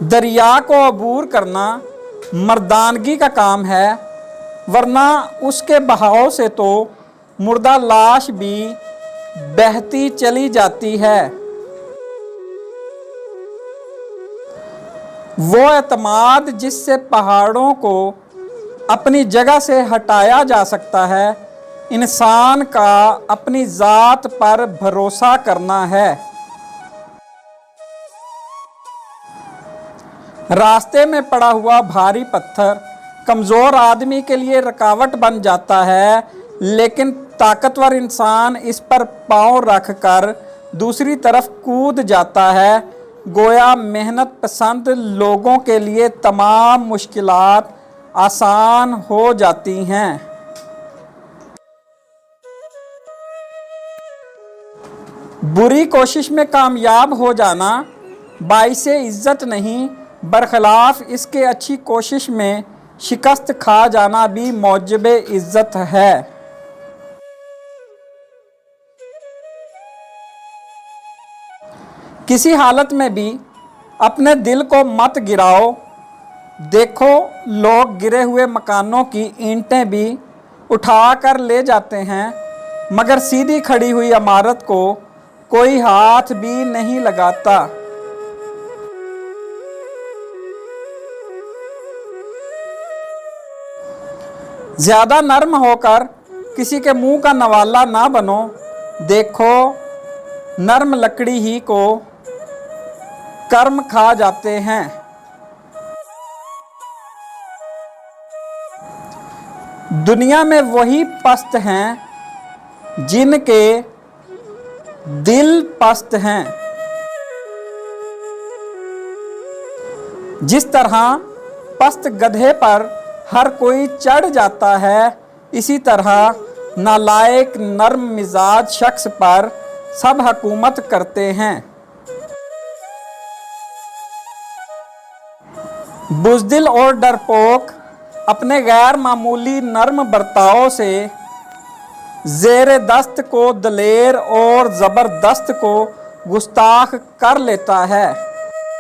दरिया को अबूर करना मर्दानगी का काम है, वरना उसके बहाव से तो मुर्दा लाश भी बहती चली जाती है। वो एतमाद जिससे पहाड़ों को अपनी जगह से हटाया जा सकता है, इंसान का अपनी ज़ात पर भरोसा करना है। रास्ते में पड़ा हुआ भारी पत्थर कमज़ोर आदमी के लिए रुकावट बन जाता है, लेकिन ताकतवर इंसान इस पर पाँव रखकर दूसरी तरफ कूद जाता है। गोया मेहनत पसंद लोगों के लिए तमाम मुश्किलात आसान हो जाती हैं। बुरी कोशिश में कामयाब हो जाना बाइसे इज़्ज़त नहीं, बरखिलाफ इसके अच्छी कोशिश में शिकस्त खा जाना भी मौजबे इज़्ज़त है। किसी हालत में भी अपने दिल को मत गिराओ। देखो, लोग गिरे हुए मकानों की ईंटें भी उठा कर ले जाते हैं, मगर सीधी खड़ी हुई इमारत को कोई हाथ भी नहीं लगाता। ज़्यादा नर्म होकर किसी के मुंह का नवाला ना बनो। देखो, नर्म लकड़ी ही को कर्म खा जाते हैं। दुनिया में वही पस्त हैं जिनके दिल पस्त हैं। जिस तरह पस्त गधे पर हर कोई चढ़ जाता है, इसी तरह नालायक नर्म मिजाज शख्स पर सब हुकूमत करते हैं। बुज़दिल और डरपोक अपने गैर मामूली नर्म बर्ताव से ज़ेरे दस्त को दलेर और ज़बरदस्त को गुस्ताख कर लेता है।